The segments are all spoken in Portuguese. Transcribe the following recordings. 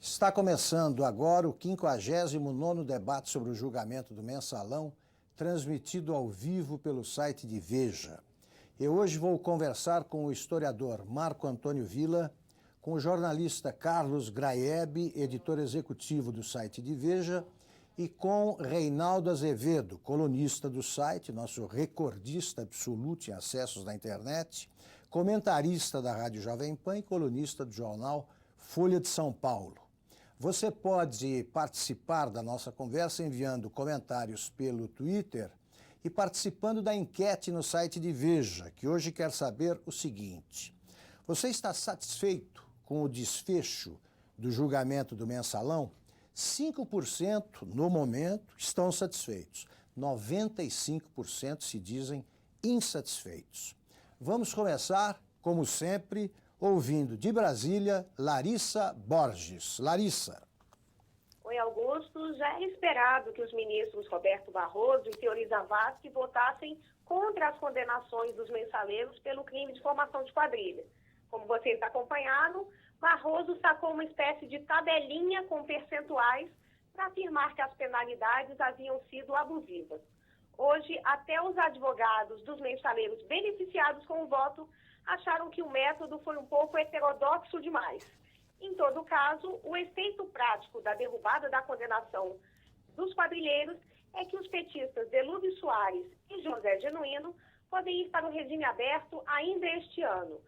Está começando agora o 59º debate sobre o julgamento do Mensalão, transmitido ao vivo pelo site de Veja. Eu hoje vou conversar com o historiador Marco Antônio Villa, com o jornalista Carlos Graeb, editor executivo do site de Veja, e com Reinaldo Azevedo, colunista do site, nosso recordista absoluto em acessos na internet, comentarista da Rádio Jovem Pan e colunista do jornal Folha de São Paulo. Você pode participar da nossa conversa enviando comentários pelo Twitter e participando da enquete no site de Veja, que hoje quer saber o seguinte: você está satisfeito com o desfecho do julgamento do Mensalão? 5% no momento estão satisfeitos, 95% se dizem insatisfeitos. Vamos começar, como sempre, ouvindo de Brasília, Larissa Borges. Larissa. Oi, Augusto. Já é esperado que os ministros Roberto Barroso e Teori Zavascki votassem contra as condenações dos mensaleiros pelo crime de formação de quadrilha. Como você está acompanhando, Barroso sacou uma espécie de tabelinha com percentuais para afirmar que as penalidades haviam sido abusivas. Hoje, até os advogados dos mensaleiros beneficiados com o voto acharam que o método foi um pouco heterodoxo demais. Em todo caso, o efeito prático da derrubada da condenação dos quadrilheiros é que os petistas Delúbio Soares e José Genuíno podem ir para o regime aberto ainda este ano.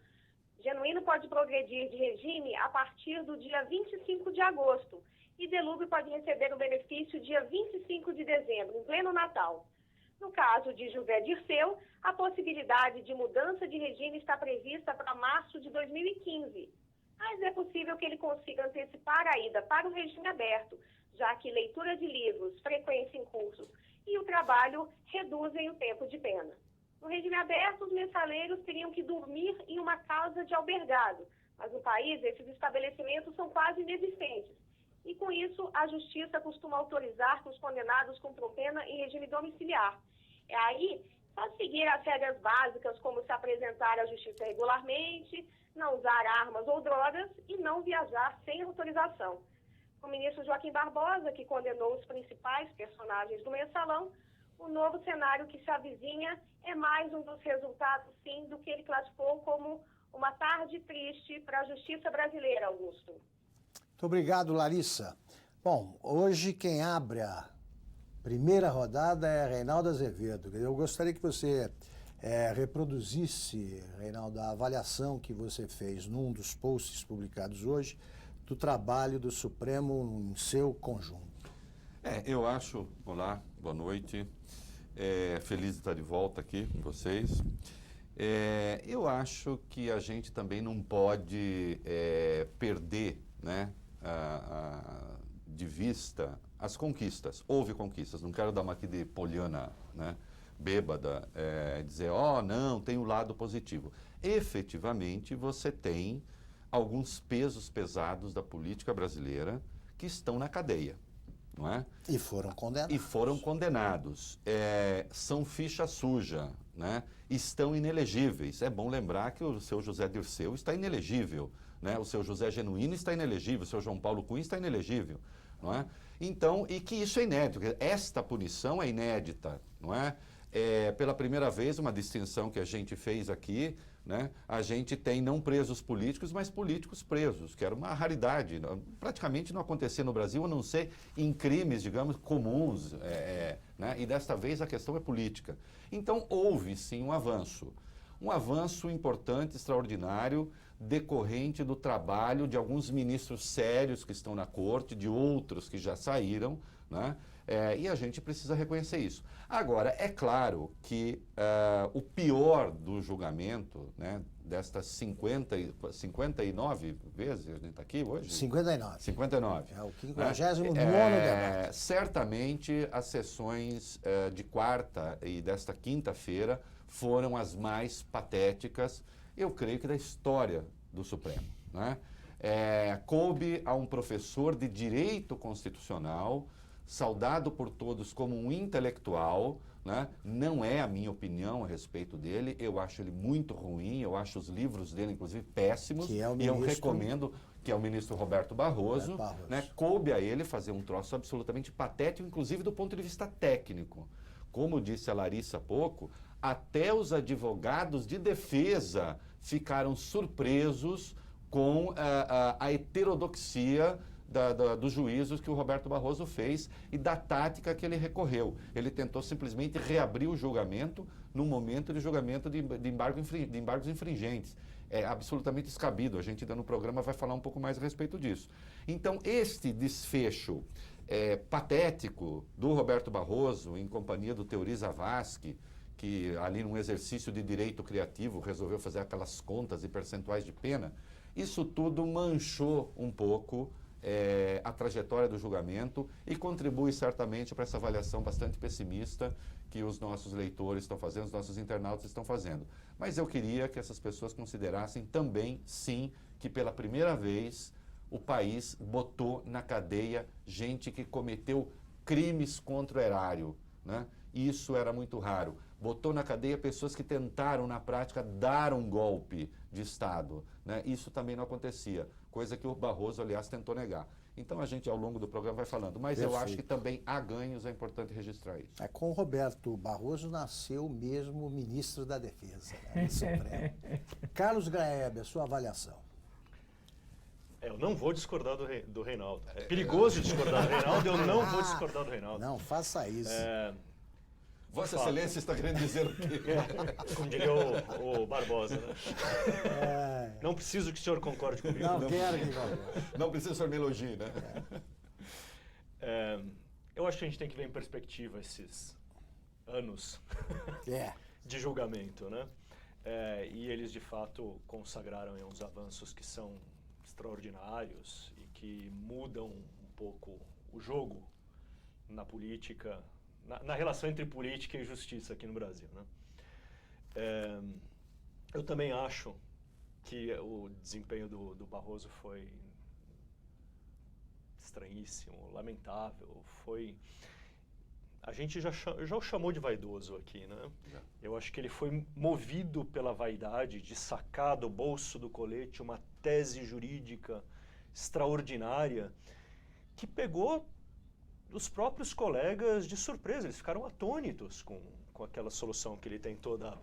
Genuíno pode progredir de regime a partir do dia 25 de agosto e Delúbio pode receber o benefício dia 25 de dezembro, em pleno Natal. No caso de José Dirceu, a possibilidade de mudança de regime está prevista para março de 2015. Mas é possível que ele consiga antecipar a ida para o regime aberto, já que leitura de livros, frequência em cursos e o trabalho reduzem o tempo de pena. No regime aberto, os mensaleiros teriam que dormir em uma casa de albergado, mas no país esses estabelecimentos são quase inexistentes. E com isso, a Justiça costuma autorizar que os condenados cumpram pena em regime domiciliar. É aí só seguir as regras básicas, como se apresentar à Justiça regularmente, não usar armas ou drogas e não viajar sem autorização. O ministro Joaquim Barbosa, que condenou os principais personagens do Mensalão, o novo cenário que se avizinha é mais um dos resultados, sim, do que ele classificou como uma tarde triste para a justiça brasileira, Augusto. Muito obrigado, Larissa. Bom, hoje quem abre a primeira rodada é Reinaldo Azevedo. Eu gostaria que você reproduzisse, Reinaldo, a avaliação que você fez num dos posts publicados hoje do trabalho do Supremo em seu conjunto. Eu acho... Olá, boa noite. Feliz de estar de volta aqui com vocês. Eu acho que a gente também não pode perder, né, de vista as conquistas. Houve conquistas, não quero dar uma aqui de poliana, né, bêbada, dizer, não, tem o lado positivo. Efetivamente, você tem alguns pesos pesados da política brasileira que estão na cadeia, não é? E foram condenados. E foram condenados. São ficha suja, né? Estão inelegíveis. É bom lembrar que o seu José Dirceu está inelegível, né? O seu José Genuíno está inelegível, o seu João Paulo Cunha está inelegível, não é? Então, e que isso é inédito, esta punição é inédita, não é? Pela primeira vez, uma distinção que a gente fez aqui, né? A gente tem não presos políticos, mas políticos presos, que era uma raridade. Praticamente não acontecia no Brasil, a não ser em crimes, digamos, comuns, né? E desta vez a questão é política. Então, houve sim um avanço importante, extraordinário, decorrente do trabalho de alguns ministros sérios que estão na corte, de outros que já saíram, né? E a gente precisa reconhecer isso. Agora, é claro que o pior do julgamento, né, destas 59 vezes, a gente está aqui hoje? 59. 59. É o 59º debate. Certamente as sessões de quarta e desta quinta-feira foram as mais patéticas, eu creio que da história do Supremo, né? Coube a um professor de direito constitucional, saudado por todos como um intelectual, né? Não é a minha opinião a respeito dele, eu acho ele muito ruim, eu acho os livros dele, inclusive, péssimos, Que é o e eu ministro- recomendo que é o ministro Roberto Barroso, né? Coube a ele fazer um troço absolutamente patético, inclusive do ponto de vista técnico. Como disse a Larissa há pouco, até os advogados de defesa ficaram surpresos com a heterodoxia dos juízos que o Roberto Barroso fez e da tática que ele recorreu. Ele tentou simplesmente reabrir o julgamento no momento de julgamento de embargos infringentes. É absolutamente descabido. A gente ainda no programa vai falar um pouco mais a respeito disso. Então, este desfecho patético do Roberto Barroso, em companhia do Teori Zavascki, que ali num exercício de direito criativo resolveu fazer aquelas contas e percentuais de pena, isso tudo manchou um pouco a trajetória do julgamento e contribui certamente para essa avaliação bastante pessimista que os nossos leitores estão fazendo, os nossos internautas estão fazendo. Mas eu queria que essas pessoas considerassem também, sim, que pela primeira vez o país botou na cadeia gente que cometeu crimes contra o erário, né? Isso era muito raro. Botou na cadeia pessoas que tentaram, na prática, dar um golpe de Estado, né? Isso também não acontecia, coisa que o Barroso, aliás, tentou negar. Então a gente, ao longo do programa, vai falando. Mas eu acho que também há ganhos, é importante registrar isso. Com o Roberto Barroso nasceu mesmo ministro da Defesa, né, do Supremo. Carlos Graeb, a sua avaliação. Eu não vou discordar do Reinaldo. É perigoso discordar do Reinaldo, eu não vou discordar do Reinaldo. Não, faça isso. Vossa Excelência está querendo dizer o quê? Como diria o Barbosa, né? Não preciso que o senhor concorde comigo. Não quero que concorde. Não precisa que o senhor me elogie, né? Eu acho que a gente tem que ver em perspectiva esses anos de julgamento, né? E eles, de fato, consagraram uns avanços que são extraordinários e que mudam um pouco o jogo na política, na relação entre política e justiça aqui no Brasil, né? Eu também acho que o desempenho do Barroso foi estranhíssimo, lamentável, a gente já o chamou de vaidoso aqui, né? Eu acho que ele foi movido pela vaidade de sacar do bolso do colete uma tese jurídica extraordinária que pegou os próprios colegas de surpresa. Eles ficaram atônitos com aquela solução que ele tentou dar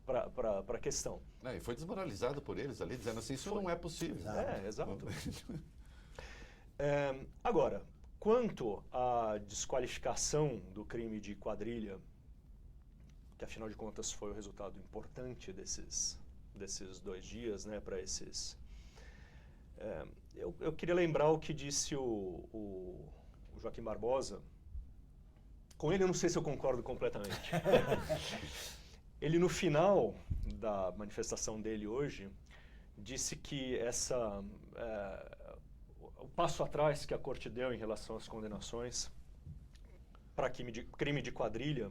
para a questão. E foi desmoralizado por eles ali, dizendo assim, isso não é possível. Exato. Agora, quanto à desqualificação do crime de quadrilha, que afinal de contas foi o resultado importante desses 2 dias, né, para esses... Eu queria lembrar o que disse o Joaquim Barbosa. Com ele eu não sei se eu concordo completamente. Ele, no final da manifestação dele hoje, disse que o passo atrás que a Corte deu em relação às condenações para crime de quadrilha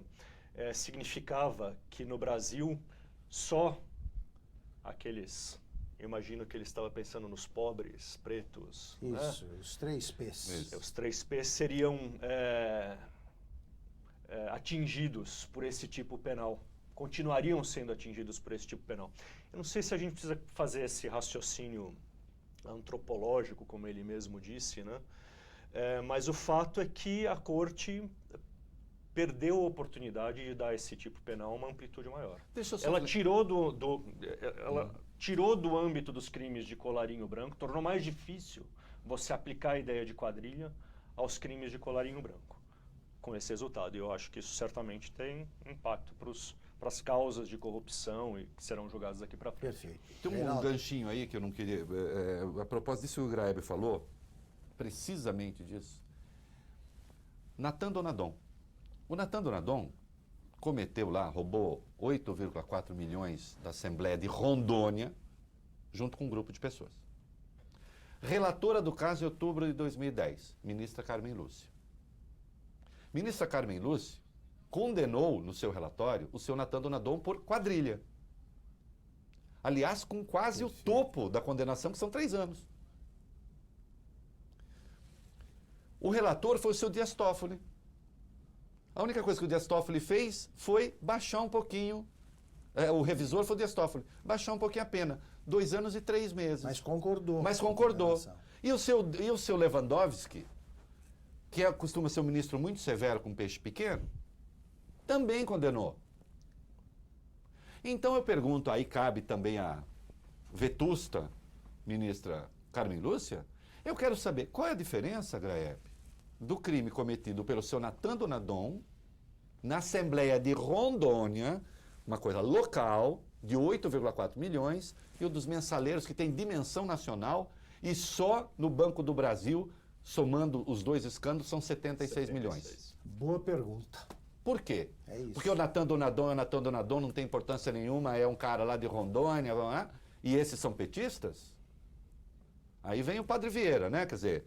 significava que no Brasil só aqueles... Eu imagino que ele estava pensando nos pobres, pretos. Isso, né? Os 3 P's. Os 3 P's seriam atingidos por esse tipo penal. Continuariam sendo atingidos por esse tipo penal. Eu não sei se a gente precisa fazer esse raciocínio antropológico, como ele mesmo disse, né? Mas o fato é que a Corte perdeu a oportunidade de dar esse tipo penal uma amplitude maior. Ela tirou do âmbito dos crimes de colarinho branco, tornou mais difícil você aplicar a ideia de quadrilha aos crimes de colarinho branco, com esse resultado. E eu acho que isso certamente tem impacto para as causas de corrupção e que serão julgadas daqui para frente. Perfeito. Tem um ganchinho aí que eu não queria... a propósito disso que o Graeb falou, precisamente disso. Natan Donadon. O Natan Donadon cometeu lá, roubou 8,4 milhões da Assembleia de Rondônia, junto com um grupo de pessoas. Relatora do caso em outubro de 2010, ministra Carmen Lúcia. Ministra Carmen Lúcia condenou no seu relatório o seu Natan Donadon por quadrilha. Aliás, com quase o topo da condenação, que são 3 anos. O relator foi o seu Dias Toffoli. A única coisa que o Dias Toffoli fez foi baixar um pouquinho, o revisor foi o Dias Toffoli, baixar um pouquinho a pena. 2 anos e 3 meses. Mas concordou. Mas concordou. E o seu Lewandowski, que costuma ser um ministro muito severo com peixe pequeno, também condenou. Então eu pergunto, aí cabe também a vetusta ministra Carmen Lúcia, eu quero saber qual é a diferença, Graep, do crime cometido pelo seu Natan Donadon na Assembleia de Rondônia, uma coisa local, de 8,4 milhões, e o dos mensaleiros, que tem dimensão nacional, e só no Banco do Brasil, somando os 2 escândalos, são 76 milhões. Boa pergunta. Por quê? É isso. Porque o Natan Donadon não tem importância nenhuma, é um cara lá de Rondônia, e esses são petistas? Aí vem o Padre Vieira, né? Quer dizer,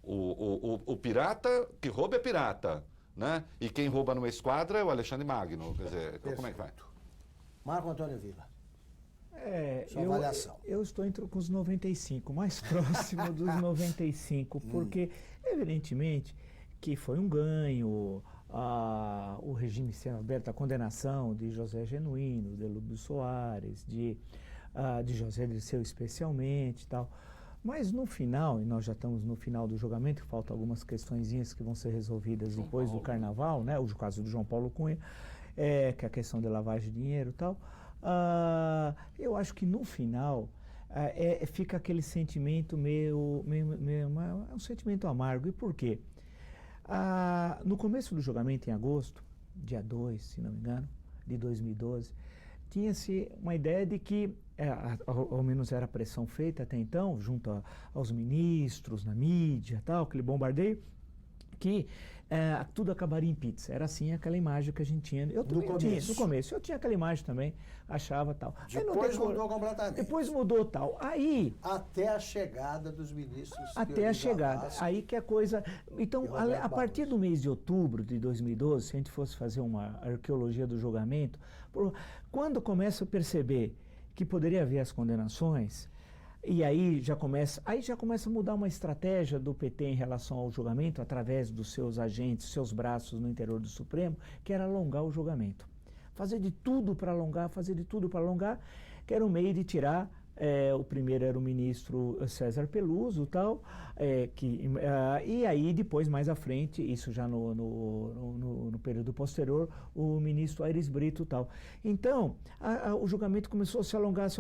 o pirata que rouba é pirata, né? E quem rouba numa esquadra é o Alexandre Magno. Quer dizer, como é que vai? Marco Antônio Villa. Sua avaliação. Eu estou entre com os 95, mais próximo dos 95, porque, evidentemente, que foi um ganho, o regime sendo aberto, a condenação de José Genuíno, de Lúcio Soares, de José Dirceu especialmente e tal. Mas no final, e nós já estamos no final do julgamento, faltam algumas questõezinhas que vão ser resolvidas depois do Carnaval, né? O caso do João Paulo Cunha, que é a questão de lavagem de dinheiro e tal. Eu acho que no final fica aquele sentimento meio um sentimento amargo. E por quê? No começo do julgamento, em agosto, dia 2, se não me engano, de 2012, tinha-se uma ideia de que, ao menos era a pressão feita até então, junto aos ministros, na mídia, tal, aquele bombardeio, que tudo acabaria em pizza. Era assim aquela imagem que a gente tinha. No começo. Eu tinha aquela imagem também, achava tal. Depois mudou completamente. Depois mudou tal. Aí... Até a chegada dos ministros. Até a chegada. Aí que a coisa... Então, a partir do mês de outubro de 2012, se a gente fosse fazer uma arqueologia do julgamento, quando começa a perceber que poderia haver as condenações... E aí já começa a mudar uma estratégia do PT em relação ao julgamento, através dos seus agentes, seus braços no interior do Supremo, que era alongar o julgamento. Fazer de tudo para alongar, que era um meio de tirar, o primeiro era o ministro César Peluso, tal, e aí depois, mais à frente, isso já no período posterior, o ministro Aires Brito, tal. Então, o julgamento começou a se alongar,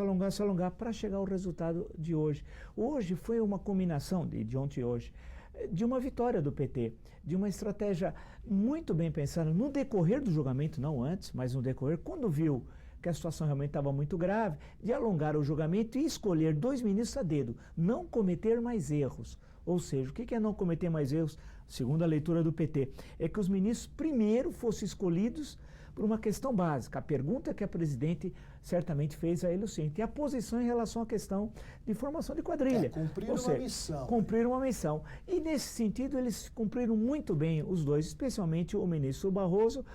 para chegar ao resultado de hoje. Hoje foi uma combinação, de ontem e hoje, de uma vitória do PT, de uma estratégia muito bem pensada no decorrer do julgamento, não antes, mas no decorrer, quando viu que a situação realmente estava muito grave, de alongar o julgamento e escolher 2 ministros a dedo, não cometer mais erros. Ou seja, o que é não cometer mais erros? Segundo a leitura do PT, é que os ministros primeiro fossem escolhidos por uma questão básica. A pergunta que a presidente certamente fez a ele o seguinte, e a posição em relação à questão de formação de quadrilha. Cumpriram uma missão. Cumpriram uma missão. E nesse sentido eles cumpriram muito bem os dois, especialmente o ministro Barroso.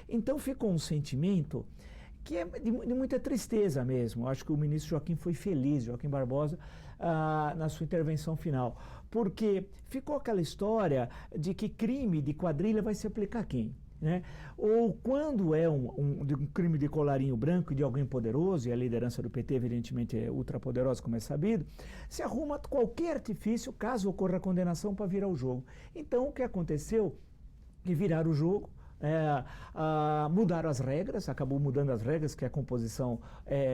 Então ficou um sentimento que é de muita tristeza mesmo. Acho que o ministro Joaquim foi feliz, Joaquim Barbosa, na sua intervenção final. Porque ficou aquela história de que crime de quadrilha vai se aplicar a quem? Né? Ou quando é um crime de colarinho branco de alguém poderoso, e a liderança do PT evidentemente é ultrapoderosa, como é sabido, se arruma qualquer artifício, caso ocorra a condenação, para virar o jogo. Então o que aconteceu? Que viraram o jogo, mudaram as regras, acabou mudando as regras, que é a composição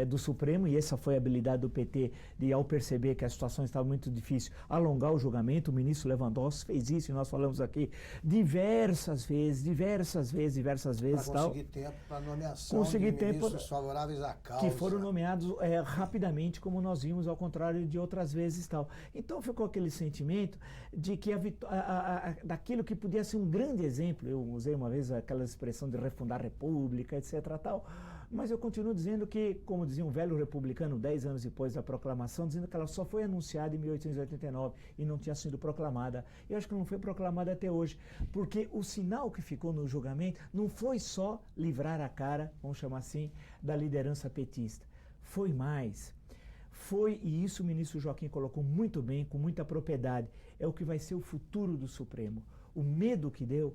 do Supremo, e essa foi a habilidade do PT de, ao perceber que a situação estava muito difícil, alongar o julgamento. O ministro Lewandowski fez isso, e nós falamos aqui diversas vezes. Para conseguir tempo para nomeação de ministros favoráveis à causa. Que foram nomeados rapidamente, como nós vimos, ao contrário de outras vezes. Tal. Então ficou aquele sentimento de que daquilo que podia ser um grande exemplo, eu usei uma vez aquela expressão de refundar a República, etc. tal, mas eu continuo dizendo que, como dizia um velho republicano 10 anos depois da proclamação, dizendo que ela só foi anunciada em 1889 e não tinha sido proclamada. Eu acho que não foi proclamada até hoje, porque o sinal que ficou no julgamento não foi só livrar a cara, vamos chamar assim, da liderança petista. Foi mais. E isso o ministro Joaquim colocou muito bem, com muita propriedade, é o que vai ser o futuro do Supremo. O medo que deu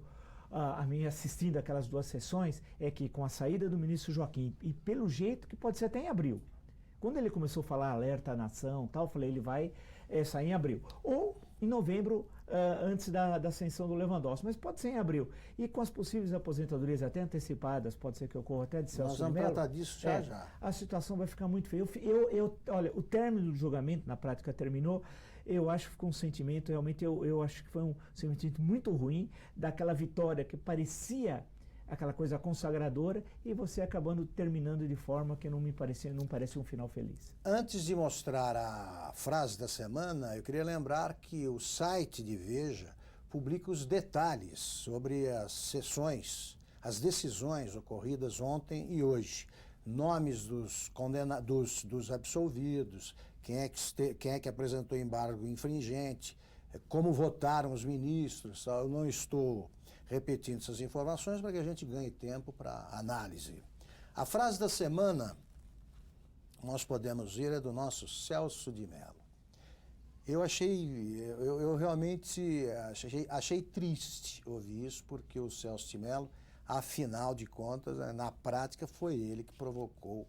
a mim assistindo aquelas 2 sessões, é que com a saída do ministro Joaquim, e pelo jeito que pode ser até em abril, quando ele começou a falar alerta à nação, tal, eu falei, ele vai sair em abril. Ou em novembro, antes da ascensão do Lewandowski, mas pode ser em abril. E com as possíveis aposentadorias até antecipadas, pode ser que ocorra até de Celso de Mello. Nós vamos tratar disso já. A situação vai ficar muito feia. Olha, o término do julgamento, na prática, terminou. Eu acho que ficou um sentimento, realmente, eu acho que foi um sentimento muito ruim, daquela vitória que parecia aquela coisa consagradora, e você acabando terminando de forma que não parece um final feliz. Antes de mostrar a frase da semana, eu queria lembrar que o site de Veja publica os detalhes sobre as sessões, as decisões ocorridas ontem e hoje. Nomes dos absolvidos, quem é que apresentou embargo infringente, como votaram os ministros. Eu não estou repetindo essas informações para que a gente ganhe tempo para análise. A frase da semana, nós podemos ver, é do nosso Celso de Mello. Eu realmente achei triste ouvir isso, porque o Celso de Mello, afinal de contas, na prática, foi ele que provocou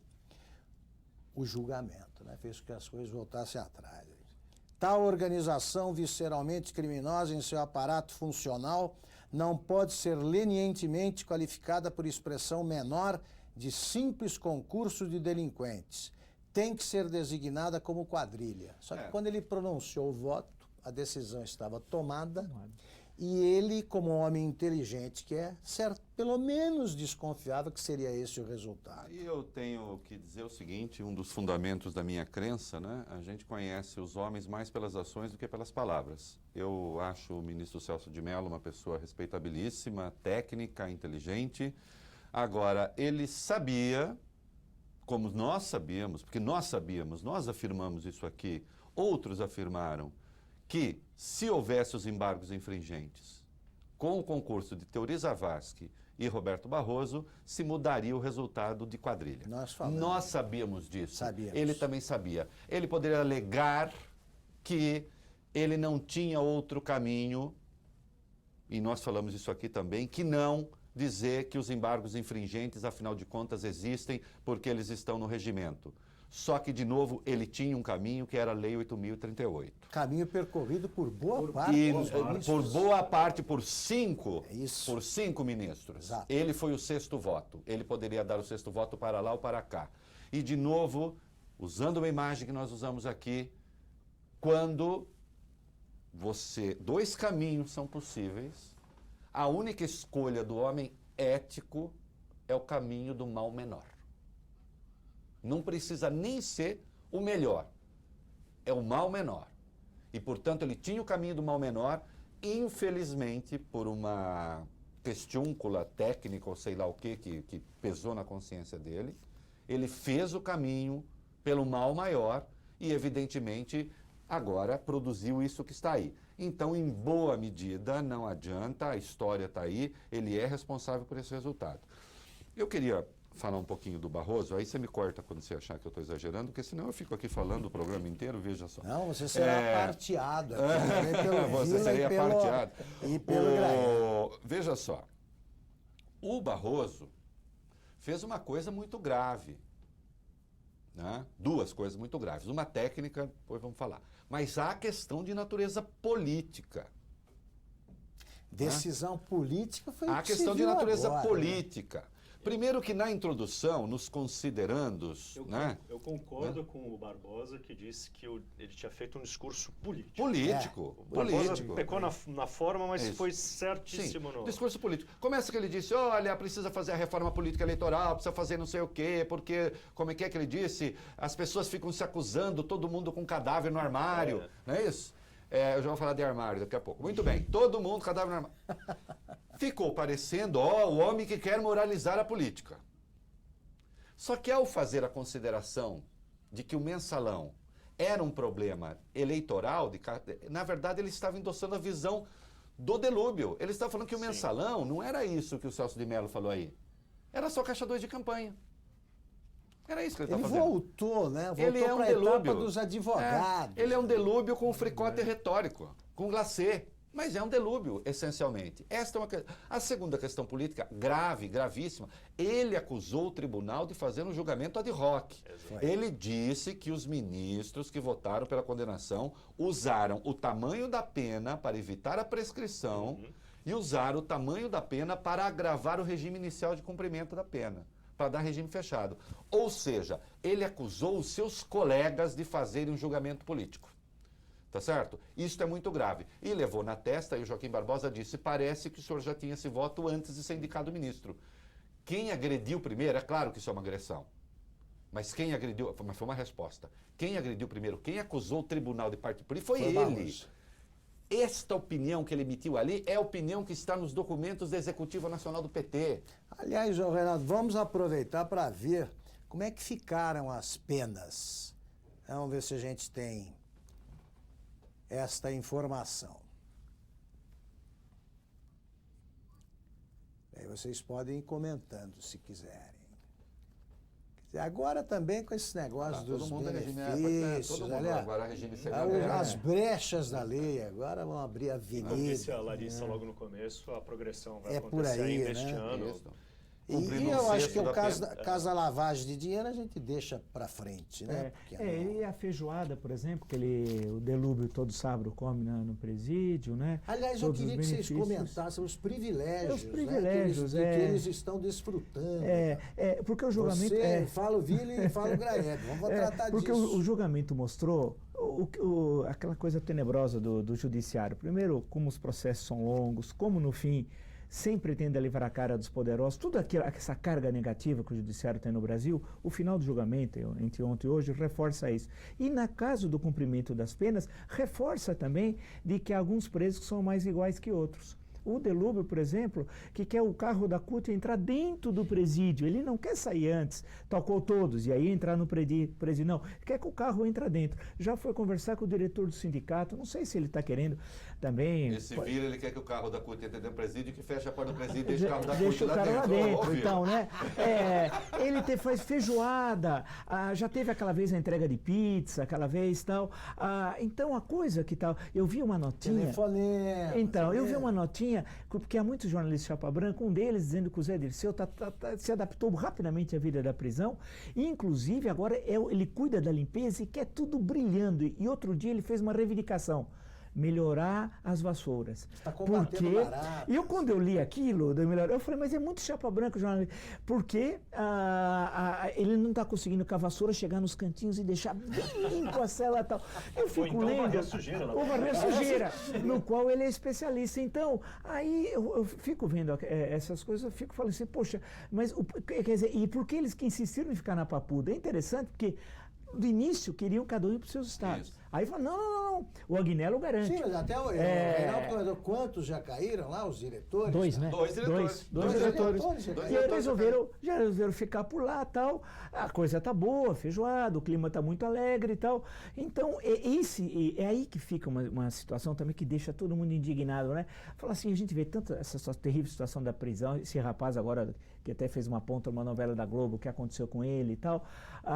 o julgamento, né? Fez com que as coisas voltassem atrás. Tal organização visceralmente criminosa em seu aparato funcional não pode ser lenientemente qualificada por expressão menor de simples concurso de delinquentes. Tem que ser designada como quadrilha. Só que quando ele pronunciou o voto, a decisão estava tomada, e ele, como um homem inteligente que é, certo, pelo menos desconfiava que seria esse o resultado. E eu tenho que dizer o seguinte, um dos fundamentos da minha crença, né? A gente conhece os homens mais pelas ações do que pelas palavras. Eu acho o ministro Celso de Mello uma pessoa respeitabilíssima, técnica, inteligente. Agora, ele sabia, como nós sabíamos, porque nós afirmamos isso aqui, outros afirmaram, que se houvesse os embargos infringentes com o concurso de Teori Zavascki e Roberto Barroso, se mudaria o resultado de quadrilha. Nós sabíamos disso. Sabíamos. Ele também sabia. Ele poderia alegar que ele não tinha outro caminho, e nós falamos isso aqui também, que não dizer que os embargos infringentes, afinal de contas, existem porque eles estão no regimento. Só que, de novo, ele tinha um caminho que era a Lei 8.038. Caminho percorrido por boa parte dos ministros. Por boa parte, por 5 ministros. Exato. Ele foi o 6º voto. Ele poderia dar o 6º voto para lá ou para cá. E, de novo, usando uma imagem que nós usamos aqui, quando 2 caminhos são possíveis, a única escolha do homem ético é o caminho do mal menor. Não precisa nem ser o melhor, é o mal menor. E, portanto, ele tinha o caminho do mal menor, infelizmente, por uma questiúncula técnica ou sei lá o que pesou na consciência dele, ele fez o caminho pelo mal maior e, evidentemente, agora produziu isso que está aí. Então, em boa medida, não adianta, a história está aí, ele é responsável por esse resultado. Eu queria falar um pouquinho do Barroso, aí você me corta quando você achar que eu estou exagerando, porque senão eu fico aqui falando o programa inteiro, veja só. Não, você será parteado. Você seria parteado. E pelo Grael. Veja só, o Barroso fez uma coisa muito grave, né? 2 coisas muito graves. Uma técnica, depois vamos falar. Mas há a questão de natureza política. Decisão política foi a questão de natureza agora, política. Né? Primeiro que na introdução, nos considerandos... Eu concordo com o Barbosa, que disse que ele tinha feito um discurso político. Político. O Barbosa pecou na forma, mas foi certíssimo. Sim, discurso político. Começa que ele disse, olha, precisa fazer a reforma política eleitoral, precisa fazer não sei o quê, porque, como é que ele disse? As pessoas ficam se acusando, todo mundo com cadáver no armário. Não é isso? Eu já vou falar de armário daqui a pouco. Muito bem, todo mundo cadáver no armário. Ficou parecendo, o homem que quer moralizar a política. Só que ao fazer a consideração de que o mensalão era um problema eleitoral, na verdade ele estava endossando a visão do delúbio. Ele estava falando que o mensalão não era isso que o Celso de Mello falou aí. Era só caixa 2 de campanha. Era isso que ele estava fazendo. Ele voltou, né? Voltou ele é um para a delúbio etapa dos advogados. Ele é um delúbio com fricote retórico, com glacê. Mas é um delúbio, essencialmente. Esta é a segunda questão política, grave, gravíssima. Ele acusou o tribunal de fazer um julgamento ad hoc. Ele disse que os ministros que votaram pela condenação usaram o tamanho da pena para evitar a prescrição e usaram o tamanho da pena para agravar o regime inicial de cumprimento da pena, para dar regime fechado. Ou seja, ele acusou os seus colegas de fazerem um julgamento político. Tá certo? Isso é muito grave. E levou na testa, e o Joaquim Barbosa disse, parece que o senhor já tinha esse voto antes de ser indicado ministro. Quem agrediu primeiro, é claro que isso é uma agressão. Mas quem agrediu, mas foi uma resposta. Quem agrediu primeiro, quem acusou o tribunal de parte política foi ele. Barroso. Esta opinião que ele emitiu ali é a opinião que está nos documentos da Executiva Nacional do PT. Aliás, João Renato, vamos aproveitar para ver como é que ficaram as penas. Vamos ver se a gente tem esta informação. Aí vocês podem ir comentando se quiserem. Agora também com esse negócio dos benefícios, todo mundo agora regime as brechas da lei, agora vão abrir a avenida. Como disse a Larissa logo no começo, a progressão vai por acontecer aí, ainda este ano. Isso. E eu acho que o caso da lavagem de dinheiro a gente deixa para frente, né? E a feijoada, por exemplo, que o delúbio todo sábado come no presídio, né? Aliás, todos eu queria que vocês comentassem os privilégios, privilégios, né, que eles estão desfrutando. Porque o julgamento... Você fala o Vili e fala o Graeb, vamos tratar disso. Porque o julgamento mostrou aquela coisa tenebrosa do judiciário. Primeiro, como os processos são longos, como no fim sempre tende a livrar a cara dos poderosos, tudo essa carga negativa que o judiciário tem no Brasil, o final do julgamento, entre ontem e hoje, reforça isso. E no caso do cumprimento das penas, reforça também de que há alguns presos que são mais iguais que outros. O Delúbio, por exemplo, que quer o carro da CUT entrar dentro do presídio, ele não quer sair antes, tocou todos, e aí entrar no presídio, não, quer que o carro entre dentro. Já foi conversar com o diretor do sindicato, não sei se ele está querendo também... Esse vira, ele quer que o carro da CUT entre dentro do presídio e que feche a porta do presídio e deixa o carro da CUT deixa o carro lá dentro, então, né? Ele faz feijoada, já teve aquela vez a entrega de pizza, aquela vez tal. Então, a coisa que tal... Eu vi uma notinha... Telefonema. Então, eu vi uma notinha, porque há muitos jornalistas de chapa branca, um deles dizendo que o Zé Dirceu se adaptou rapidamente à vida da prisão, e inclusive agora ele cuida da limpeza e quer tudo brilhando. E outro dia ele fez uma reivindicação. Melhorar as vassouras. Está combatendo baratas. E quando eu li aquilo, eu falei, mas é muito chapa branca, jornalista, porque ele não está conseguindo com a vassoura chegar nos cantinhos e deixar bem limpo a cela e tal. Eu fico então lendo. varrer a sujeira, ou varrer a sujeira, no qual ele é especialista. Então, aí eu fico vendo essas coisas, eu fico falando assim, poxa, mas quer dizer, e por que eles que insistiram em ficar na papuda? É interessante porque do início queriam cada um ir para os seus estados. Isso. Aí falaram, não, o Agnello garante. Sim, mas até o Reinaldo comentou, quantos já caíram lá, os diretores? 2, né? Dois diretores. Dois diretores. Dois E aí já resolveram ficar por lá e tal. A coisa tá boa, feijoada, o clima tá muito alegre e tal. Então, é aí que fica uma situação também que deixa todo mundo indignado, né? Fala assim, a gente vê tanto essa terrível situação da prisão, esse rapaz agora que até fez uma ponta numa novela da Globo, o que aconteceu com ele e tal,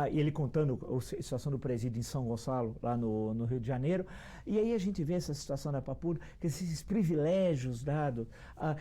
e ele contando a situação do presídio em São Gonçalo, lá no Rio de Janeiro, e aí a gente vê essa situação da Papuda, que esses privilégios dados,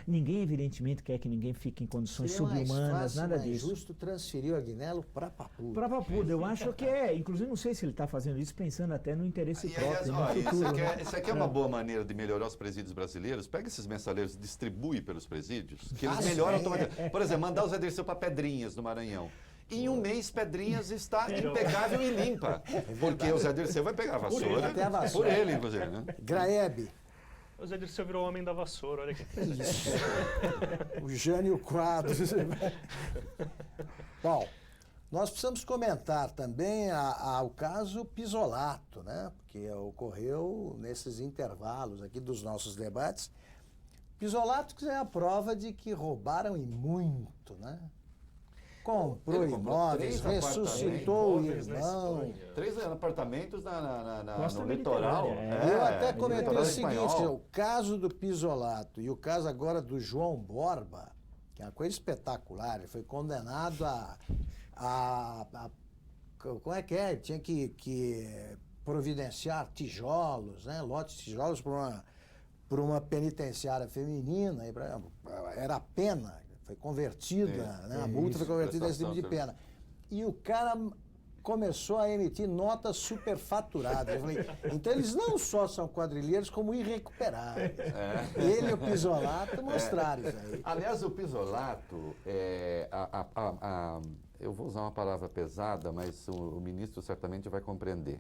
ninguém evidentemente quer que ninguém fique em condições subhumanas, nada disso. É justo transferir o Agnello para Papuda. Para Papuda, eu acho que inclusive não sei se ele está fazendo isso pensando até no interesse próprio, no olha, futuro. Isso aqui é uma boa maneira de melhorar os presídios brasileiros. Pega esses mensaleiros e distribui pelos presídios, que eles melhoram automaticamente. Por exemplo, mandar o Zé Dirceu para Pedrinhas, no Maranhão. Em um mês, Pedrinhas está impecável e limpa. Porque o Zé Dirceu vai pegar a vassoura. Até a vassoura. Por ele, inclusive. Né? Graeb. O Zé Dirceu virou o homem da vassoura, olha aqui. Isso. O Jânio Quadros. Bom, nós precisamos comentar também o caso Pisolato, né? Porque ocorreu nesses intervalos aqui dos nossos debates. Pisolato que é a prova de que roubaram e muito, né? Comprou imóveis, ressuscitou o irmão. 3 apartamentos no litoral. Eu até comentei o seguinte, o caso do Pisolato e o caso agora do João Borba, que é uma coisa espetacular, ele foi condenado como é que é? Ele tinha que providenciar tijolos, né? Lotes de tijolos por uma penitenciária feminina, era a pena, foi convertida, né? A multa foi convertida nesse tipo de pena. E o cara começou a emitir notas superfaturadas. Eu falei, então eles não só são quadrilheiros, como irrecuperáveis. Ele e o Pisolato mostraram isso aí. Aliás, o Pisolato, eu vou usar uma palavra pesada, mas o ministro certamente vai compreender.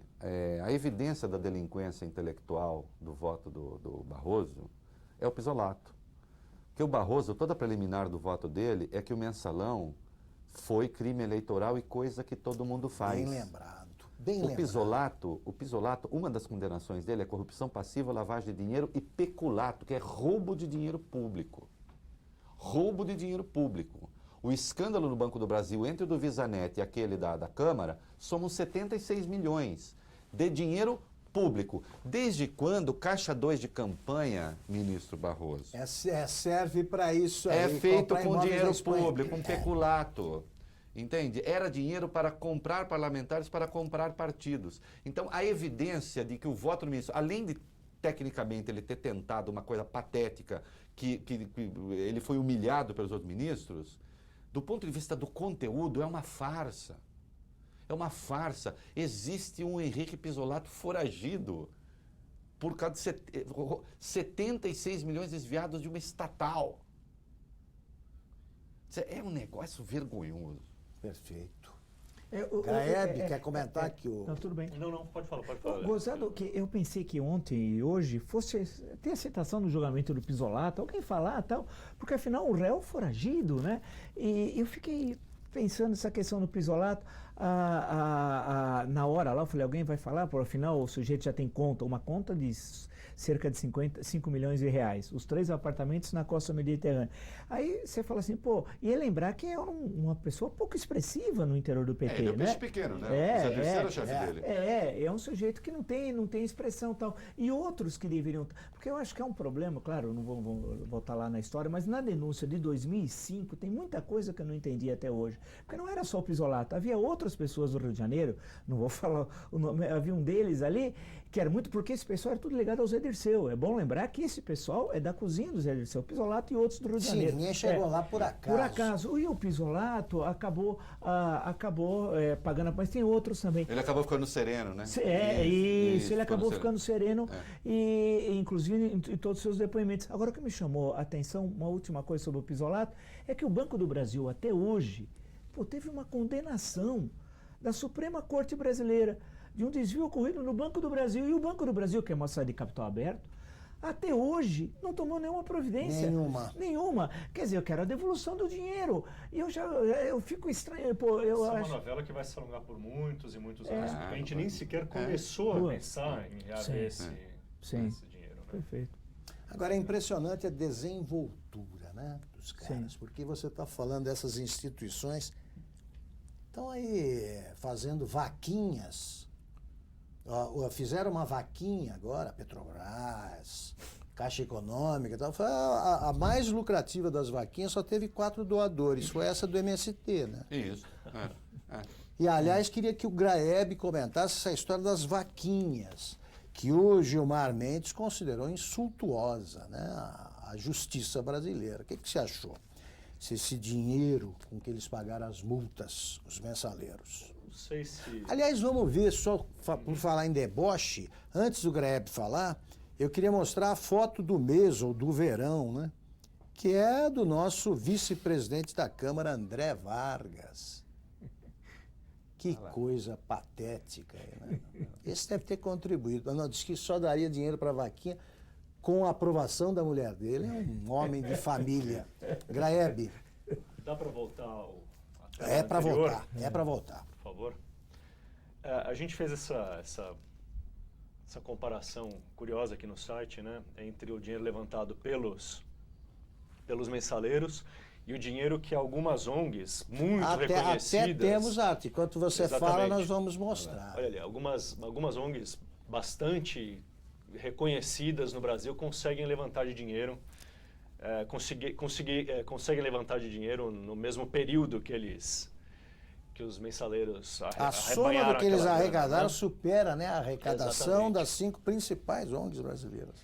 A evidência da delinquência intelectual do voto do Barroso é o Pisolato. Porque o Barroso, toda a preliminar do voto dele é que o mensalão foi crime eleitoral e coisa que todo mundo faz. Bem lembrado. Bem lembrado. O Pisolato, uma das condenações dele é corrupção passiva, lavagem de dinheiro e peculato, que é roubo de dinheiro público. Roubo de dinheiro público. O escândalo no Banco do Brasil entre o do Visanet e aquele da Câmara somos 76 milhões de dinheiro público. Desde quando Caixa 2 de campanha, ministro Barroso? Serve para isso aí. É feito com dinheiro Espanha. público, um peculato. Entende? Era dinheiro para comprar parlamentares, para comprar partidos. Então, a evidência de que o voto do ministro, além de tecnicamente ele ter tentado uma coisa patética, que ele foi humilhado pelos outros ministros, do ponto de vista do conteúdo, é uma farsa. É uma farsa. Existe um Henrique Pisolato foragido por causa de 76 milhões desviados de uma estatal. É um negócio vergonhoso. Perfeito. Graeb, quer comentar que o... Não, tudo bem. Não, pode falar. Gozado que eu pensei que ontem e hoje fosse ter a citação do julgamento do Pisolato, alguém falar tal, porque afinal o réu foragido, né? E eu fiquei pensando nessa questão do Pisolato, na hora lá, eu falei, alguém vai falar, por afinal o sujeito já tem uma conta de cerca de 5 milhões de reais, os 3 apartamentos na costa mediterrânea. Aí você fala assim, pô, e lembrar que é uma pessoa pouco expressiva no interior do PT, ele é um né? peixe pequeno, né? Você é o terceiro chefe dele. É um sujeito que não tem expressão e tal. E outros que deveriam... Porque eu acho que é um problema, claro, eu não vou voltar lá na história, mas na denúncia de 2005 tem muita coisa que eu não entendi até hoje. Porque não era só o Pisolato, havia outras pessoas do Rio de Janeiro, não vou falar o nome, havia um deles ali, que era muito, porque esse pessoal era tudo ligado ao Zé Dirceu. É bom lembrar que esse pessoal é da cozinha do Zé Dirceu, Pisolato e outros do Rio de Janeiro. Sim, ninguém chegou lá por acaso. Por acaso. E o Pisolato acabou pagando, mas tem outros também. Ele acabou ficando sereno, né? Isso, ele acabou ficando sereno, e inclusive em todos os seus depoimentos. Agora, o que me chamou a atenção, uma última coisa sobre o Pisolato, é que o Banco do Brasil, até hoje, teve uma condenação da Suprema Corte Brasileira de um desvio ocorrido no Banco do Brasil. E o Banco do Brasil, que é uma sociedade de capital aberto, até hoje não tomou nenhuma providência. Nenhuma. Quer dizer, eu quero a devolução do dinheiro. E eu fico estranho. Essa é uma novela que vai se alongar por muitos e muitos anos, porque a gente nem sequer começou a pensar em reaver esse dinheiro. Né? Perfeito. Agora, é impressionante a desenvoltura, né, dos caras, porque você está falando dessas instituições, estão aí fazendo vaquinhas. Fizeram uma vaquinha agora, Petrobras, Caixa Econômica e tal. Foi a mais lucrativa das vaquinhas, só teve 4 doadores. Foi essa do MST, né? Isso. E, aliás, queria que o Graeb comentasse essa história das vaquinhas, que o Gilmar Mendes considerou insultuosa, né? A justiça brasileira. O que você achou? Se esse dinheiro com que eles pagaram as multas, os mensaleiros. Não sei se... Aliás, vamos ver, só por falar em deboche, antes do Graeb falar, eu queria mostrar a foto do mês, ou do verão, né? Que é do nosso vice-presidente da Câmara, André Vargas. Que coisa patética, né? Esse deve ter contribuído. Não, disse que só daria dinheiro para a vaquinha com a aprovação da mulher dele. É um homem de família. Graeb. Dá para voltar É para voltar. Por favor. A gente fez essa comparação curiosa aqui no site, né, entre o dinheiro levantado pelos mensaleiros e o dinheiro que algumas ONGs muito reconhecidas... Até temos arte. Enquanto você fala, nós vamos mostrar. Olha ali, algumas ONGs bastante reconhecidas no Brasil conseguem levantar de dinheiro, conseguem levantar de dinheiro no mesmo período que os mensaleiros a soma do que eles arrecadaram supera, né, a arrecadação das 5 principais ONGs brasileiras.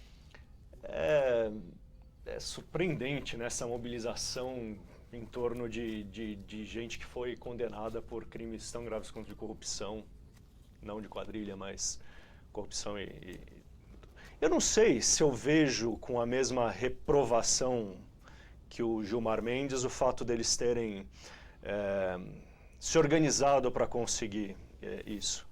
É surpreendente, né, essa mobilização em torno de gente que foi condenada por crimes tão graves quanto de corrupção, não de quadrilha, mas corrupção Eu não sei se eu vejo com a mesma reprovação que o Gilmar Mendes o fato deles terem se organizado para conseguir isso.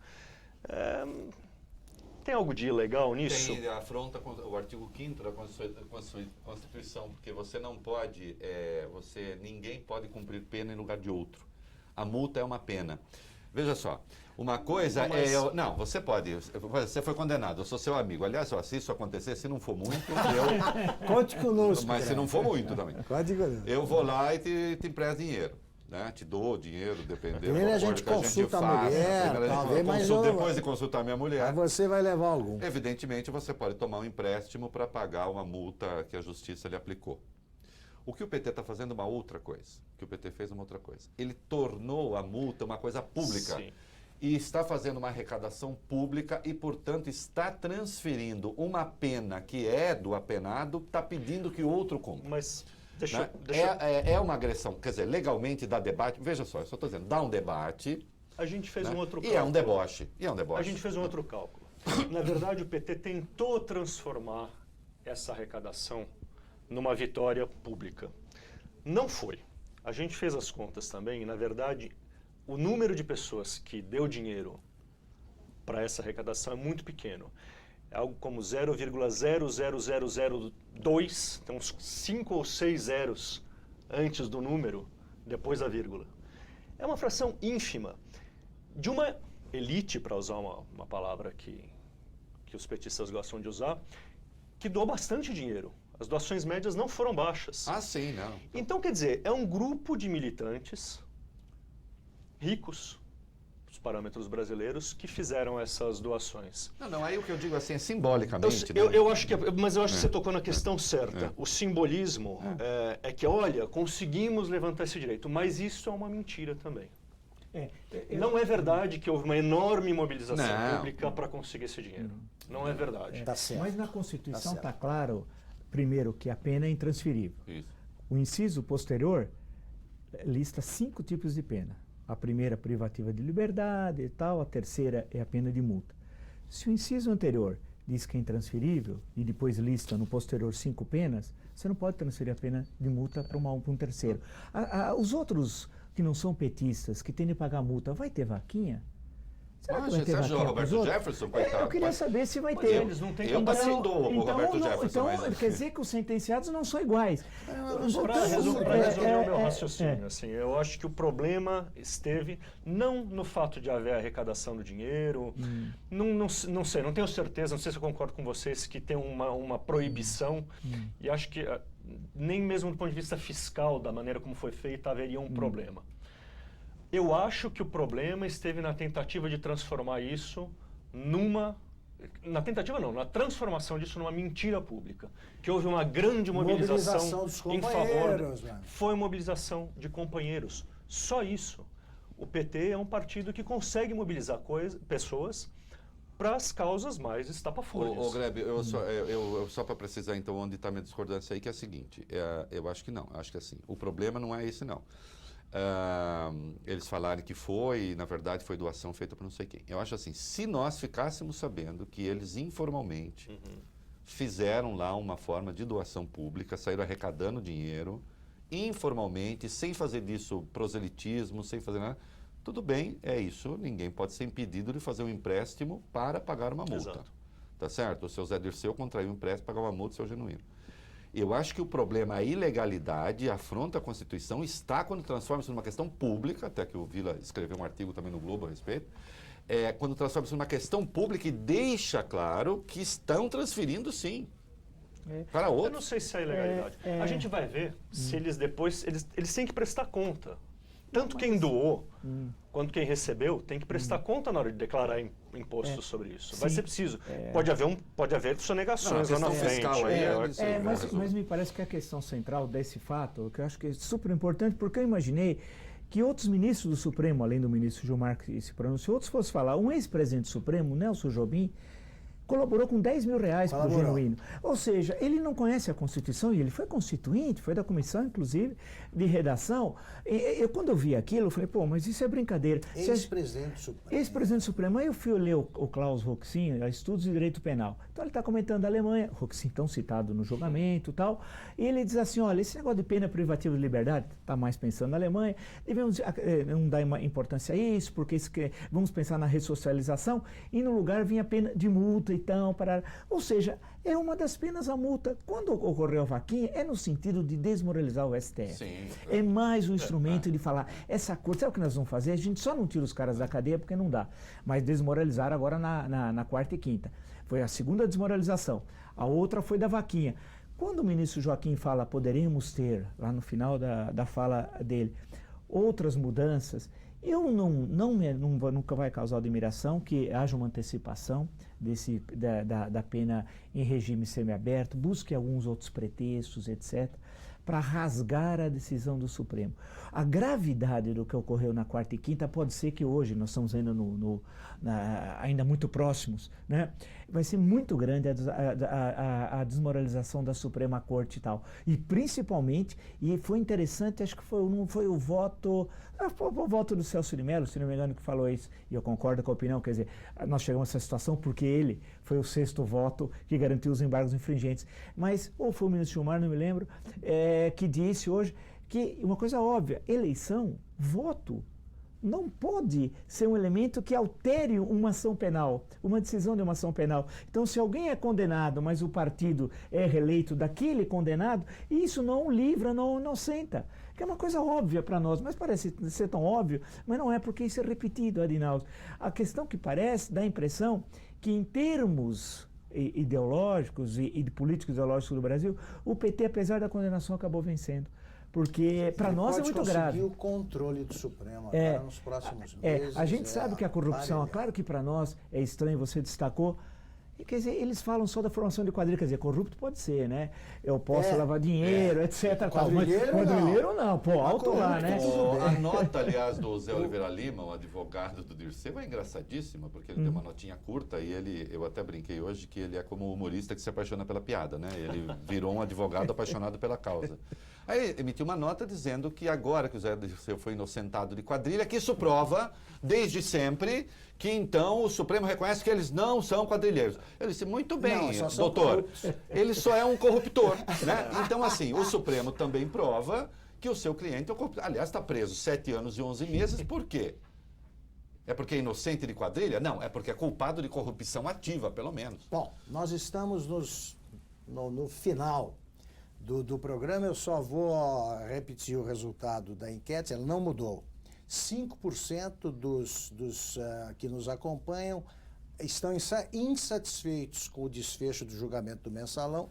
Tem algo de ilegal nisso? Tem, afronta o artigo 5º da Constituição, porque você não pode, ninguém pode cumprir pena em lugar de outro. A multa é uma pena. Veja só, uma coisa não, você pode, você foi condenado, eu sou seu amigo. Aliás, se isso acontecer, se não for muito, Conte conosco. Mas se não for muito também. Pode ir. Eu vou lá e te empresto dinheiro. Né? Te dou dinheiro, dependendo. Primeiro a gente consulta a mulher, talvez, mas depois de consultar a minha mulher. Aí você vai levar algum. Evidentemente, você pode tomar um empréstimo para pagar uma multa que a justiça lhe aplicou. O que o PT está fazendo é uma outra coisa. O que o PT fez é uma outra coisa. Ele tornou a multa uma coisa pública. Sim. E está fazendo uma arrecadação pública e, portanto, está transferindo uma pena que é do apenado, está pedindo que o outro cumpra. Mas É uma agressão, quer dizer, legalmente dá debate. Veja só, eu só estou dizendo, dá um debate. A gente fez um outro cálculo. E é um deboche. A gente fez um outro cálculo. Na verdade, o PT tentou transformar essa arrecadação numa vitória pública. Não foi. A gente fez as contas também e, na verdade, o número de pessoas que deu dinheiro para essa arrecadação é muito pequeno. É algo como 0,00002, tem uns 5 ou 6 zeros antes do número, depois da vírgula. É uma fração ínfima de uma elite, para usar uma palavra que os petistas gostam de usar, que doou bastante dinheiro. As doações médias não foram baixas. Ah, sim, não. Então, quer dizer, é um grupo de militantes ricos, os parâmetros brasileiros, que fizeram essas doações. Não, aí o que eu digo assim é simbolicamente. Eu acho que você tocou na questão certa. O simbolismo é que, olha, conseguimos levantar esse direito, mas isso é uma mentira também. Não é verdade que houve uma enorme mobilização pública para conseguir esse dinheiro. Não é verdade. Tá certo. Mas na Constituição está claro, primeiro, que a pena é intransferível. Isso. O inciso posterior lista 5 tipos de pena. A primeira, privativa de liberdade e tal. A terceira é a pena de multa. Se o inciso anterior diz que é intransferível e depois lista no posterior 5 penas, você não pode transferir a pena de multa para um terceiro. Os outros que não são petistas, que têm de pagar multa, vai ter vaquinha? Será que vai ter você achou o vaquinha Roberto pros outros? Jefferson, coitado? Eu queria saber se vai Mas ter. eles não têm Eu passando o Roberto Jefferson. Então, quer dizer que os sentenciados não são iguais. Para resolver o meu raciocínio, assim, eu acho que o problema esteve não no fato de haver arrecadação do dinheiro, não sei, não tenho certeza, não sei se eu concordo com vocês que tem uma proibição, e acho que nem mesmo do ponto de vista fiscal, da maneira como foi feita, haveria um problema. Eu acho que o problema esteve na tentativa de transformar isso na transformação disso numa mentira pública. Que houve uma grande mobilização dos em companheiros, favor. né? Foi mobilização de companheiros. Só isso. O PT é um partido que consegue mobilizar pessoas para as causas mais estapafúrdias. Gleb, só para precisar então onde está a minha discordância aí, que é a seguinte, eu acho que não, acho que assim, o problema não é esse não. Eles falaram que foi, na verdade foi doação feita por não sei quem. Eu acho assim, se nós ficássemos sabendo que eles informalmente fizeram lá uma forma de doação pública, saíram arrecadando dinheiro, informalmente, sem fazer disso proselitismo, sem fazer nada, tudo bem, é isso, ninguém pode ser impedido de fazer um empréstimo para pagar uma multa. Exato. Tá certo? O seu Zé Dirceu contraiu um empréstimo para pagar uma multa, seu Genuíno. Eu acho que o problema, a ilegalidade, a afronta à Constituição, está quando transforma-se numa questão pública, até que o Vila escreveu um artigo também no Globo a respeito, quando transforma-se numa questão pública e deixa claro que estão transferindo, sim, para outros. Eu não sei se é ilegalidade. A gente vai ver se eles depois... Eles têm que prestar conta. Tanto quem doou, quanto quem recebeu, tem que prestar conta na hora de declarar imposto sobre isso. Vai ser preciso. Pode haver sonegações lá na frente. Mas me parece que a questão central desse fato, que eu acho que é super importante, porque eu imaginei que outros ministros do Supremo, além do ministro Gilmar que se pronunciou, outros fossem falar. Um ex-presidente do Supremo, Nelson Jobim, colaborou com 10 mil reais para o Colaborou. Genuíno. Ou seja, ele não conhece a Constituição, e ele foi constituinte, foi da comissão, inclusive, de redação. Quando eu vi aquilo, eu falei, pô, mas isso é brincadeira. Ex-presidente Supremo. Ex-presidente Supremo. Aí eu fui ler o Klaus Roxin, Estudos de Direito Penal. Então ele está comentando a Alemanha, Roxin tão citado no julgamento e tal, e ele diz assim, olha, esse negócio de pena privativa de liberdade, está mais pensando na Alemanha, devemos não dar importância a isso, porque vamos pensar na ressocialização, e no lugar vinha a pena de multa e tal, ou seja, é uma das penas a multa. Quando ocorreu a vaquinha, é no sentido de desmoralizar o STF. Sim. É mais um instrumento de falar, essa corte, sabe o que nós vamos fazer? A gente só não tira os caras da cadeia porque não dá, mas desmoralizar agora na quarta e quinta. Foi a segunda desmoralização. A outra foi da vaquinha. Quando o ministro Joaquim fala, poderemos ter, lá no final da fala dele, outras mudanças, eu nunca vai causar admiração que haja uma antecipação da pena em regime semiaberto, busque alguns outros pretextos, etc., para rasgar a decisão do Supremo. A gravidade do que ocorreu na quarta e quinta pode ser que hoje, nós estamos ainda, ainda muito próximos, né? Vai ser muito grande a desmoralização da Suprema Corte e tal. E principalmente, e foi interessante, acho que foi o voto do Celso de Mello, se não me engano, que falou isso, e eu concordo com a opinião, quer dizer, nós chegamos a essa situação porque ele foi o 6º voto que garantiu os embargos infringentes. Mas, ou foi o ministro Gilmar, não me lembro, que disse hoje que uma coisa óbvia, eleição, voto, não pode ser um elemento que altere uma ação penal, uma decisão de uma ação penal. Então, se alguém é condenado, mas o partido é reeleito daquele condenado, isso não o livra, não o inocenta. Que é uma coisa óbvia para nós, mas parece ser tão óbvio, mas não é, porque isso é repetido, Adinaldo. A questão que parece, dá a impressão que em termos ideológicos e de políticos ideológicos do Brasil, o PT, apesar da condenação, acabou vencendo. Porque para nós é muito grave. O controle do Supremo agora nos próximos meses. A gente sabe que a corrupção, claro que para nós é estranho, você destacou. E, quer dizer, eles falam só da formação de quadrilha, quer dizer, corrupto pode ser, né? Eu posso lavar dinheiro, etc. Quadrilheiro não, pô, alto lá, né? A nota, aliás, do Zé Oliveira Lima, o advogado do Dirceu, é engraçadíssima, porque ele tem uma notinha curta e eu até brinquei hoje que ele é como um humorista que se apaixona pela piada, né? Ele virou um advogado apaixonado pela causa. Aí emitiu uma nota dizendo que agora que o Zé Dirceu foi inocentado de quadrilha, que isso prova, desde sempre, que então o Supremo reconhece que eles não são quadrilheiros. Eu disse, muito bem, doutor, ele só é um corruptor, né? Então, assim, o Supremo também prova que o seu cliente é um corruptor. Aliás, está preso 7 anos e 11 meses, por quê? É porque é inocente de quadrilha? Não, é porque é culpado de corrupção ativa, pelo menos. Bom, nós estamos no final do programa, eu só vou repetir o resultado da enquete, ela não mudou. 5% dos que nos acompanham estão insatisfeitos com o desfecho do julgamento do mensalão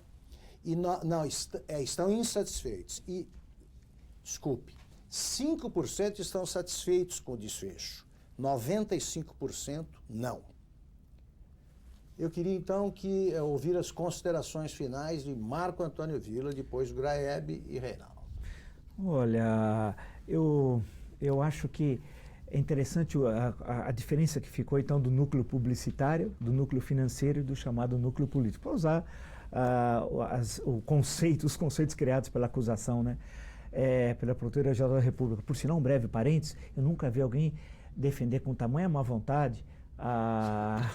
e estão insatisfeitos. E, desculpe, 5% estão satisfeitos com o desfecho, 95% não. Eu queria, então, ouvir as considerações finais de Marco Antônio Villa, depois Graeb e Reinaldo. Olha, eu acho que é interessante a diferença que ficou, então, do núcleo publicitário, do núcleo financeiro e do chamado núcleo político. Para usar os conceitos criados pela acusação, né? Pela Procuradoria-Geral da República. Por sinal, um breve parênteses, eu nunca vi alguém defender com tamanha má vontade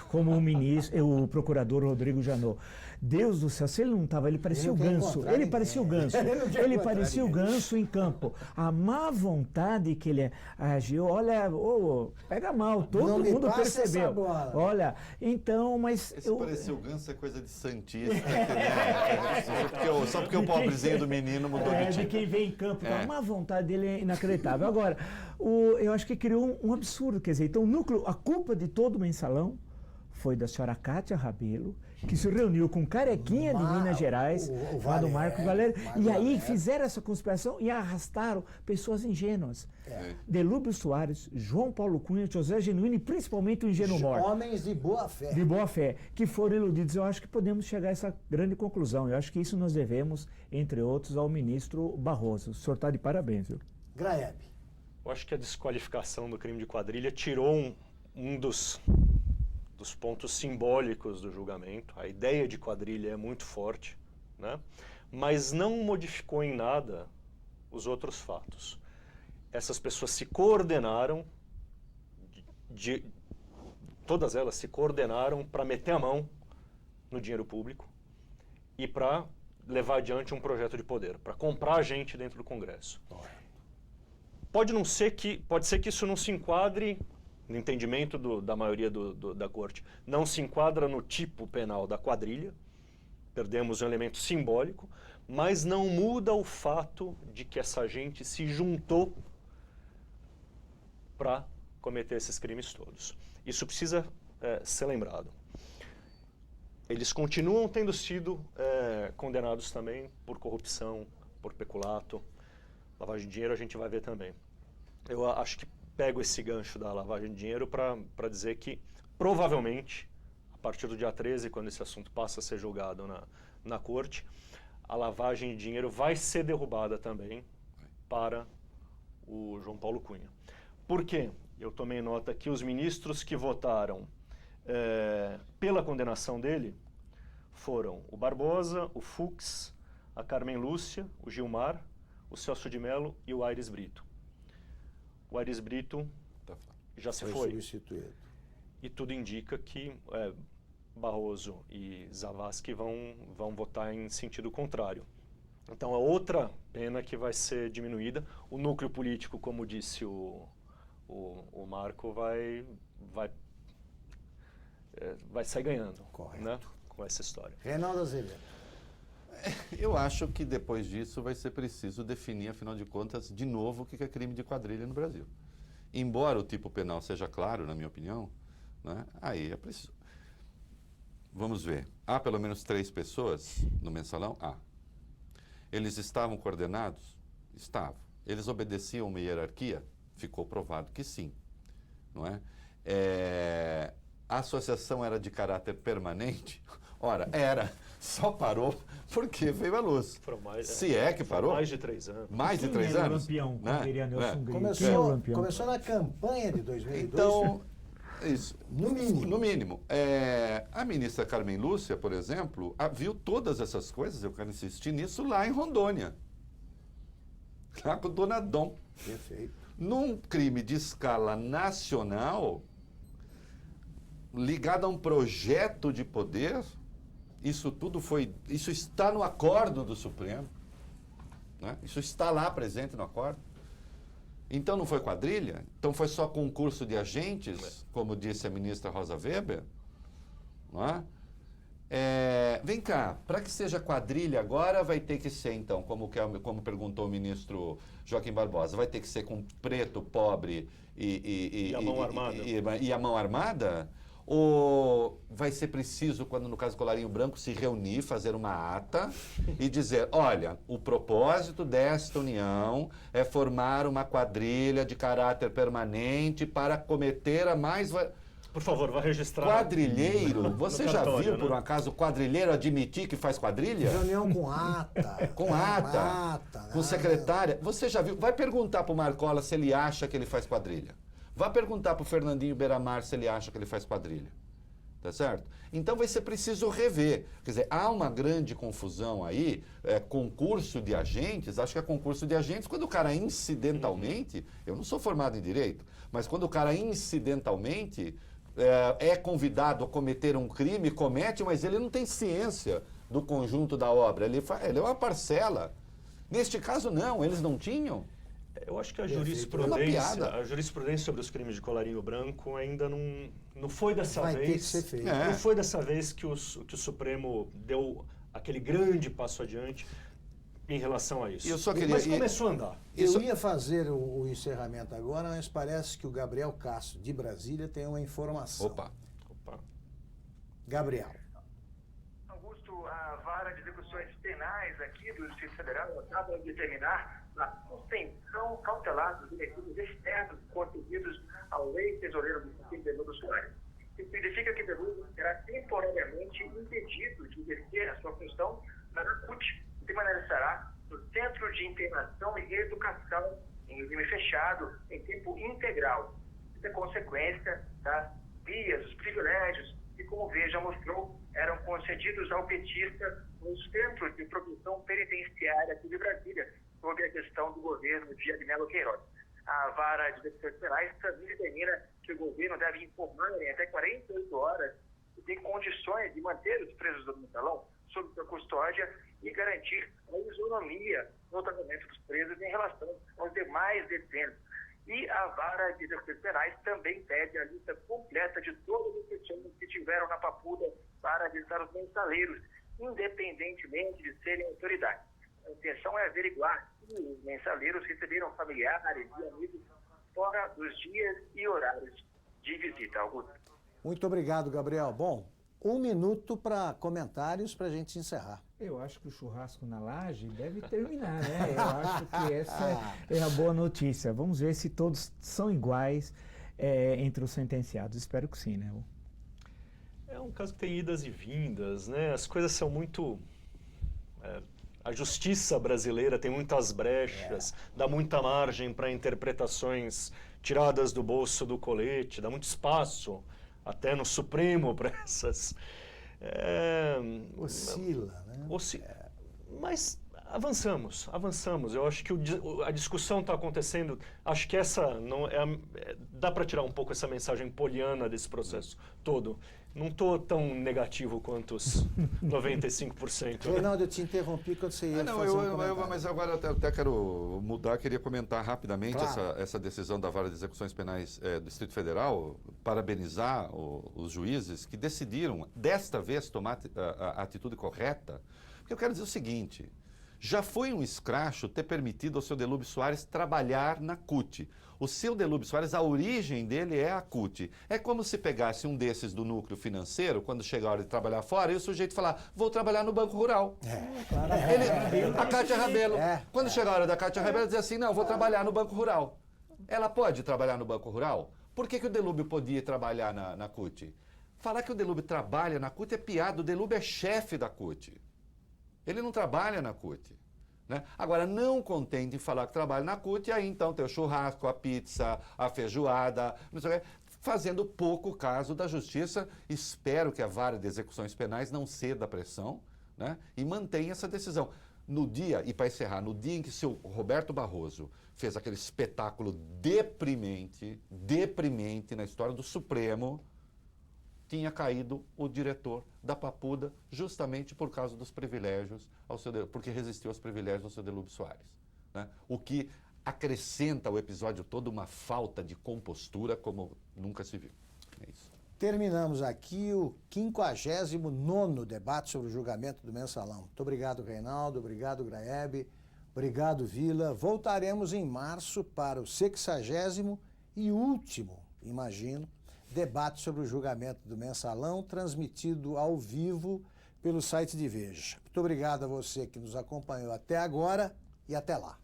como o ministro, o procurador Rodrigo Janot. Deus do céu, se ele não estava, ele parecia o ganso. Ele parecia o ganso. Ele parecia o ganso em campo. A má vontade que ele agiu, olha, pega mal, todo mundo percebeu. Olha, então, mas... Esse parecer o ganso é coisa de santista. Só porque o pobrezinho do menino mudou de time. De quem vem em campo. Então, a má vontade dele é inacreditável. Agora, eu acho que criou um absurdo, quer dizer, então o núcleo, a culpa de todo o mensalão foi da senhora Cátia Rabelo, que se reuniu com Carequinha de Minas Gerais, chamado Marcos Valério, e aí fizeram essa conspiração e arrastaram pessoas ingênuas. Delúbio Soares, João Paulo Cunha, José Genuíno e principalmente o ingênuo Mor. Homens de boa fé. De boa fé, que foram iludidos. Eu acho que podemos chegar a essa grande conclusão. Eu acho que isso nós devemos, entre outros, ao ministro Barroso. O senhor está de parabéns, viu? Graeb. Eu acho que a desqualificação do crime de quadrilha tirou um dos dos pontos simbólicos do julgamento. A ideia de quadrilha é muito forte, né? Mas não modificou em nada os outros fatos. Essas pessoas se coordenaram, todas elas se coordenaram para meter a mão no dinheiro público e para levar adiante um projeto de poder, para comprar gente dentro do Congresso. Pode ser que isso não se enquadre, no entendimento da maioria da corte, não se enquadra no tipo penal da quadrilha, perdemos um elemento simbólico, mas não muda o fato de que essa gente se juntou para cometer esses crimes todos. Isso precisa ser lembrado. Eles continuam tendo sido condenados também por corrupção, por peculato, lavagem de dinheiro a gente vai ver também. Eu acho que pego esse gancho da lavagem de dinheiro para dizer que, provavelmente, a partir do dia 13, quando esse assunto passa a ser julgado na corte, a lavagem de dinheiro vai ser derrubada também para o João Paulo Cunha. Por quê? Eu tomei nota que os ministros que votaram pela condenação dele foram o Barbosa, o Fux, a Carmen Lúcia, o Gilmar, o Celso de Mello e o Aires Brito. O Aires Brito já se foi. Substituído. E tudo indica que Barroso e Zavascki vão votar em sentido contrário. Então, é outra pena que vai ser diminuída. O núcleo político, como disse o Marco, vai sair ganhando, né, com essa história. Reinaldo Azevedo. Eu acho que depois disso vai ser preciso definir, afinal de contas, de novo o que é crime de quadrilha no Brasil. Embora o tipo penal seja claro, na minha opinião, né, aí é preciso. Vamos ver. Há pelo menos 3 pessoas no mensalão? Há. Eles estavam coordenados? Estavam. Eles obedeciam uma hierarquia? Ficou provado que sim. Não é? A associação era de caráter permanente? Ora, era. Só parou porque veio à luz. Se é que parou. Mais de 3 anos. Mais de 3 era anos? O Lampião, né? diria Nelson Grilo. Começou na campanha de 2002. Então, isso. No mínimo. No mínimo. A ministra Carmen Lúcia, por exemplo, viu todas essas coisas, eu quero insistir nisso, lá em Rondônia. Lá com o Dona Dom. Perfeito. Num crime de escala nacional, ligado a um projeto de poder, isso está no acordo do Supremo, né? Isso está lá presente no acordo. Então não foi quadrilha? Então foi só concurso de agentes, como disse a ministra Rosa Weber? Não é? Vem cá, para que seja quadrilha agora vai ter que ser então, como perguntou o ministro Joaquim Barbosa, vai ter que ser com preto, pobre e a mão armada? E a mão armada? Ou vai ser preciso, quando no caso Colarinho Branco, se reunir, fazer uma ata e dizer, olha, o propósito desta união é formar uma quadrilha de caráter permanente para cometer a mais... Por favor, vai registrar. Quadrilheiro, você já cartório, viu, né? por um acaso, quadrilheiro admitir que faz quadrilha? Reunião com ata. Com ata, com secretária. Você já viu? Vai perguntar para o Marcola se ele acha que ele faz quadrilha. Vai perguntar para o Fernandinho Beiramar se ele acha que ele faz quadrilha. Tá certo? Então vai ser preciso rever. Quer dizer, há uma grande confusão aí, concurso de agentes, acho que é concurso de agentes, quando o cara incidentalmente, eu não sou formado em direito, mas quando o cara incidentalmente é convidado a cometer um crime, comete, mas ele não tem ciência do conjunto da obra, ele é uma parcela. Neste caso não, eles não tinham. Eu acho que a jurisprudência sobre os crimes de colarinho branco ainda não foi dessa vez. Vai ter que ser feito. Não foi dessa vez que o Supremo deu aquele grande passo adiante em relação a isso. Mas começou a andar. Eu ia fazer o encerramento agora, mas parece que o Gabriel Castro, de Brasília, tem uma informação. Opa. Gabriel. Augusto, a Vara de Execuções Penais aqui do Distrito Federal acaba de determinar a suspensão cautelar dos benefícios externos concedidos ao ex-tesoureiro do Conselho Veloso Soares. Isso significa que Veloso será temporariamente impedido de exercer a sua função na CUT, que permanecerá no Centro de Internação e Reeducação em regime fechado em tempo integral. Isso é consequência das vias, dos privilégios como o Veja mostrou, eram concedidos ao petista no Centro de Produção Penitenciária aqui de Brasília, sob a gestão do governo de Agnello Queiroz. A Vara de Execuções Penais também determina que o governo deve informar em até 48 horas de condições de manter os presos do mensalão sob sua custódia e garantir a isonomia no tratamento dos presos em relação aos demais detentos. E a Vara de Execuções Penais também pede a lista completa de todas as pessoas que tiveram na papuda para visitar os mensaleiros, independentemente de serem autoridades. A intenção é averiguar se os mensaleiros receberam familiares e amigos fora dos dias e horários de visita. Augusto. Muito obrigado, Gabriel. Bom, 1 minuto para comentários para a gente encerrar. Eu acho que o churrasco na laje deve terminar, né? Eu acho que essa é a boa notícia. Vamos ver se todos são iguais entre os sentenciados. Espero que sim, né? É um caso que tem idas e vindas, né? As coisas são muito... a justiça brasileira tem muitas brechas, dá muita margem para interpretações tiradas do bolso do colete, dá muito espaço até no Supremo para essas... Oscila, né? Mas avançamos. Eu acho que a discussão está acontecendo. Acho que essa não dá para tirar um pouco essa mensagem poliana desse processo todo. Não estou tão negativo quanto os 95%. Reinaldo, eu te interrompi quando você ia fazer um comentário. Mas agora eu até quero mudar, queria comentar rapidamente Claro. essa decisão da Vara de Execuções Penais do Distrito Federal, parabenizar os juízes que decidiram, desta vez, tomar a atitude correta, porque eu quero dizer o seguinte, já foi um escracho ter permitido ao seu Delúbio Soares trabalhar na CUT. O seu Delúbio Soares, a origem dele é a CUT. É como se pegasse um desses do núcleo financeiro, quando chega a hora de trabalhar fora, e o sujeito falar, vou trabalhar no Banco Rural. A Cátia Rabelo. Quando chega a hora da Cátia Rabelo, diz assim, não, vou trabalhar no Banco Rural. Ela pode trabalhar no Banco Rural? Por que o Delúbio podia trabalhar na CUT? Falar que o Delúbio trabalha na CUT é piada, o Delúbio é chefe da CUT. Ele não trabalha na CUT. Né? Agora, não contente em falar que trabalha na CUT, aí então tem o churrasco, a pizza, a feijoada, não sei o quê, fazendo pouco caso da justiça. Espero que a Vara de Execuções Penais não ceda à pressão, né? E mantenha essa decisão. No dia, e para encerrar, no dia em que o seu Roberto Barroso fez aquele espetáculo deprimente na história do Supremo, tinha caído o diretor da Papuda justamente por causa dos privilégios, porque resistiu aos privilégios do seu Delúbio Soares. Né? O que acrescenta ao episódio todo uma falta de compostura como nunca se viu. É isso. Terminamos aqui o 59º debate sobre o julgamento do Mensalão. Muito obrigado, Reinaldo. Obrigado, Graeb. Obrigado, Vila. Voltaremos em março para o 60º e último, imagino, debate sobre o julgamento do Mensalão, transmitido ao vivo pelo site de Veja. Muito obrigado a você que nos acompanhou até agora e até lá.